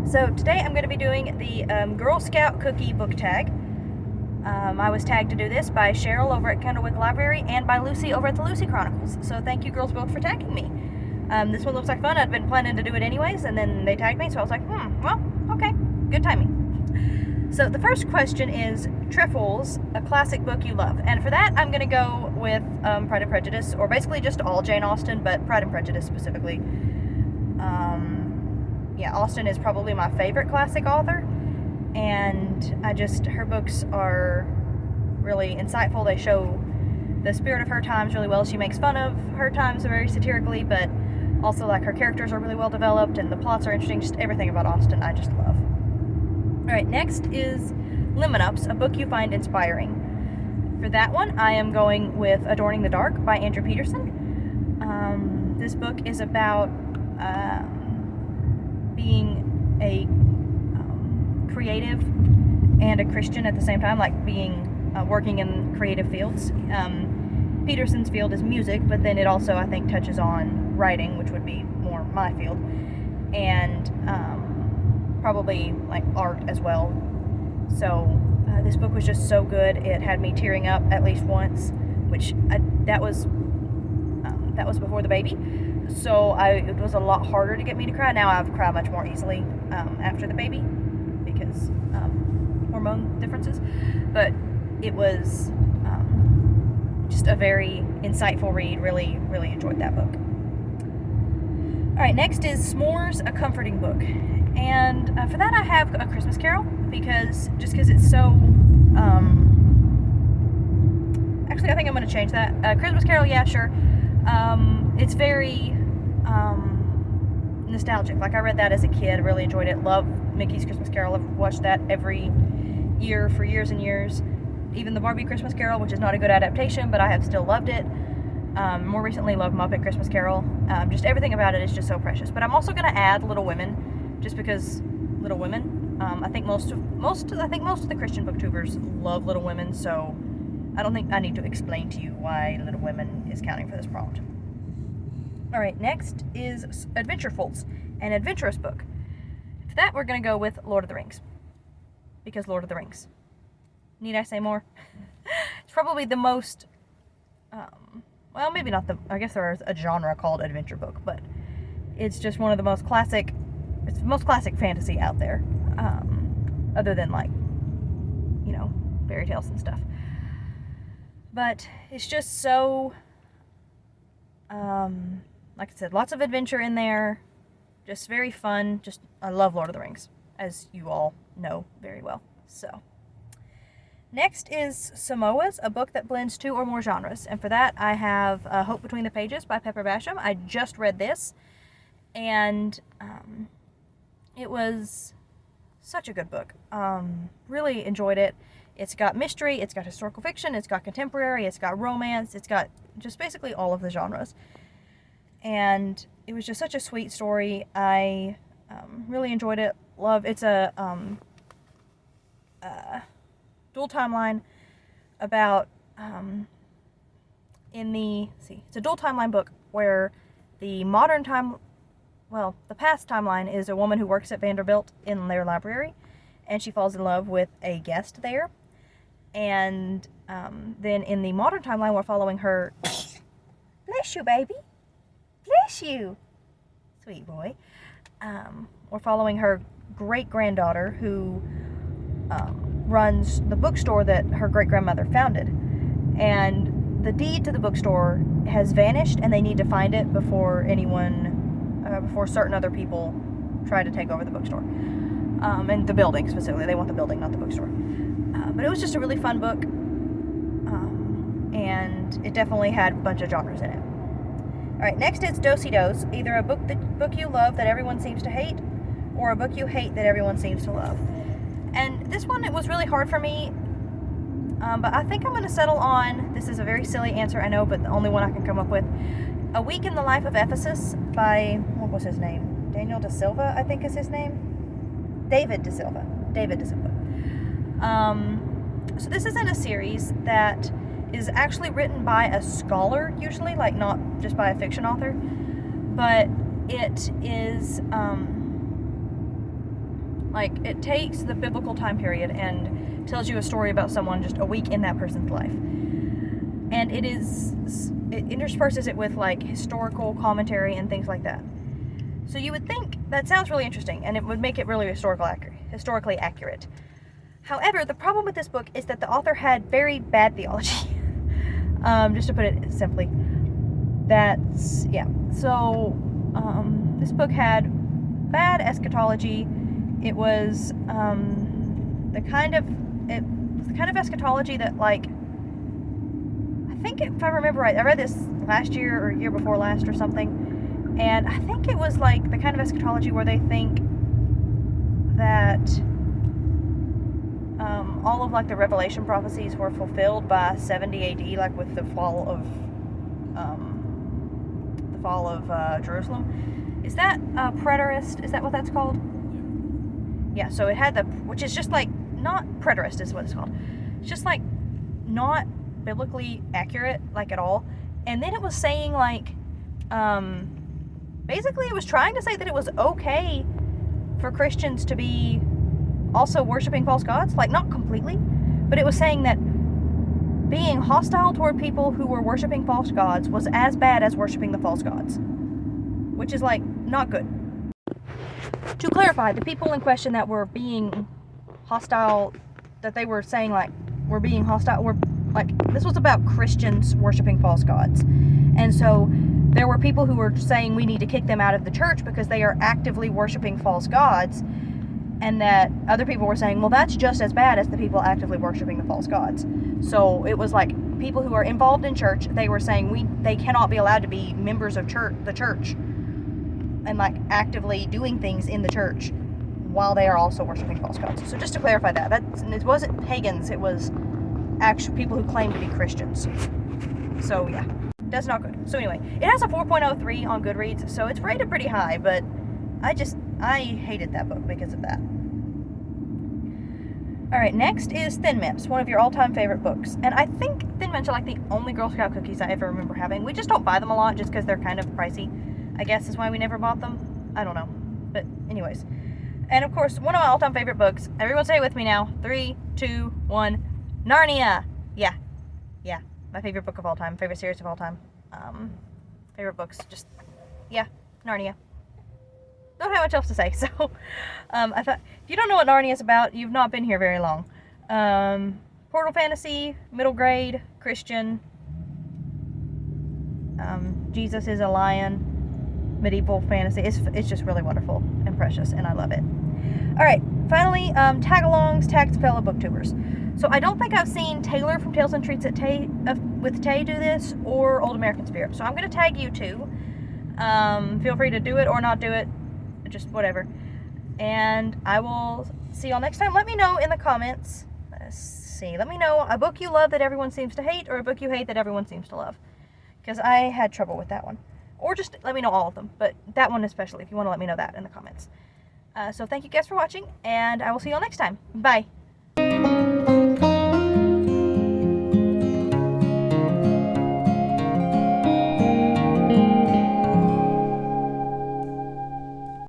So today I'm going to be doing the Girl Scout cookie book tag. I was tagged to do this by Cheryl over at Candlewick Library and by Lucy over at the Lucy Chronicles. So thank you girls both for tagging me. This one looks like fun. I'd been planning to do it anyways, and then they tagged me, so I was like, well, okay, good timing. So the first question is Trefoils, a classic book you love. And for that, I'm going to go with Pride and Prejudice, or basically just all Jane Austen, but Pride and Prejudice specifically. Yeah, Austen is probably my favorite classic author, and her books are really insightful. They show the spirit of her times really well. She makes fun of her times very satirically, but also like her characters are really well developed and the plots are interesting. Just everything about Austen I just love. Alright, next is Lemon Ups, a book you find inspiring. For that one, I am going with Adorning the Dark by Andrew Peterson. This book is about being a creative and a Christian at the same time, like being working in creative fields. Peterson's field is music, but then it also, I think, touches on writing, which would be more my field, and probably like art as well. So this book was just so good. It had me tearing up at least once, which that was before the baby. So it was a lot harder to get me to cry. Now I cry much more easily after the baby because hormone differences. But it was just a very insightful read. Really, really enjoyed that book. Alright, next is S'mores, a comforting book. And for that I have A Christmas Carol, because it's so... actually, I think I'm going to change that. Christmas Carol, yeah, sure. It's very nostalgic. Like, I read that as a kid, really enjoyed it. Love Mickey's Christmas Carol. I've watched that every year for years and years. Even the Barbie Christmas Carol, which is not a good adaptation, but I have still loved it. More recently, love Muppet Christmas Carol. Just everything about it is just so precious. But I'm also going to add Little Women, just because Little Women. I think most of the Christian booktubers love Little Women, so I don't think I need to explain to you why Little Women is counting for this prompt. Alright, next is Adventurefuls, an Adventurous book. For that, we're going to go with Lord of the Rings. Because Lord of the Rings. Need I say more? It's probably the most, well, maybe not I guess there is a genre called adventure book, but it's just one of the most classic, it's the most classic fantasy out there, other than, like, you know, fairy tales and stuff. But it's just so, like I said, lots of adventure in there, just very fun. I love Lord of the Rings, as you all know very well. So, next is Samoas, a book that blends 2 or more genres. And for that, I have Hope Between the Pages by Pepper Basham. I just read this, and it was such a good book. Really enjoyed it. It's got mystery, it's got historical fiction, it's got contemporary, it's got romance, it's got just basically all of the genres. And it was just such a sweet story. I really enjoyed it. It's a dual timeline about it's a dual timeline book where the past timeline is a woman who works at Vanderbilt in their library, and she falls in love with a guest there. And then in the modern timeline, we're following her. Bless you, baby. Bless you, sweet boy. We're following her great-granddaughter who runs the bookstore that her great-grandmother founded. And the deed to the bookstore has vanished, and they need to find it before certain other people try to take over the bookstore. And the building, specifically. They want the building, not the bookstore. But it was just a really fun book. And it definitely had a bunch of genres in it. Alright, next is Do-Si-Dos, either a book you love that everyone seems to hate, or a book you hate that everyone seems to love. And this one, it was really hard for me, but I think I'm going to settle on, this is a very silly answer, I know, but the only one I can come up with, A Week in the Life of Ephesus by, what was his name? Daniel De Silva, I think is his name? David De Silva. So this is in a series that is actually written by a scholar, usually, like not just by a fiction author, but it is, Like, it takes the biblical time period and tells you a story about someone just a week in that person's life. And it intersperses it with, like, historical commentary and things like that. So you would think that sounds really interesting, and it would make it really historically accurate. However, the problem with this book is that the author had very bad theology. Just to put it simply. So, this book had bad eschatology. It was the kind of eschatology that, like, I think if I remember right, I read this last year or year before last or something, and I think it was like the kind of eschatology where they think that all of, like, the Revelation prophecies were fulfilled by 70 AD, like with the fall of Jerusalem. Is that preterist? Is that what that's called? Yeah, so it had which is just like, not preterist is what it's called. It's just like not biblically accurate, like, at all. And then it was saying, like, basically it was trying to say that it was okay for Christians to be also worshiping false gods. Like, not completely, but it was saying that being hostile toward people who were worshiping false gods was as bad as worshiping the false gods. Which is, like, not good. To clarify, the people in question that were being hostile, that they were saying, like, were being hostile, were, like, this was about Christians worshiping false gods. And so there were people who were saying we need to kick them out of the church because they are actively worshiping false gods, and that other people were saying, well, that's just as bad as the people actively worshiping the false gods. So it was like people who are involved in church, they were saying they cannot be allowed to be members of the church and, like, actively doing things in the church while they are also worshiping false gods. So just to clarify that it wasn't pagans, it was actual people who claim to be Christians. So yeah, that's not good. So anyway, it has a 4.03 on Goodreads, so it's rated pretty high, but I hated that book because of that. Alright, next is Thin Mints, one of your all-time favorite books. And I think Thin Mints are, like, the only Girl Scout cookies I ever remember having. We just don't buy them a lot just because they're kind of pricey. I guess is why we never bought them. I don't know. But anyways. And of course, one of my all-time favorite books. Everyone say it with me now. 3, 2, 1. Narnia! Yeah. My favorite book of all time. Favorite series of all time. Favorite books. Just, yeah. Narnia. Don't have much else to say. So, I thought, if you don't know what Narnia is about, you've not been here very long. Portal fantasy, middle grade, Christian. Jesus is a lion. Medieval fantasy. It's just really wonderful and precious, and I love it. Alright, finally, Tagalongs, tagged fellow booktubers. So I don't think I've seen Taylor from Tales and Treats with Tay do this, or Old American Spirit. So I'm going to tag you two. Feel free to do it or not do it. Just whatever. And I will see y'all next time. Let me know in the comments. Let's see. Let me know a book you love that everyone seems to hate, or a book you hate that everyone seems to love. Because I had trouble with that one. Or just let me know all of them. But that one especially, if you want to let me know that in the comments. So thank you guys for watching, and I will see y'all next time. Bye.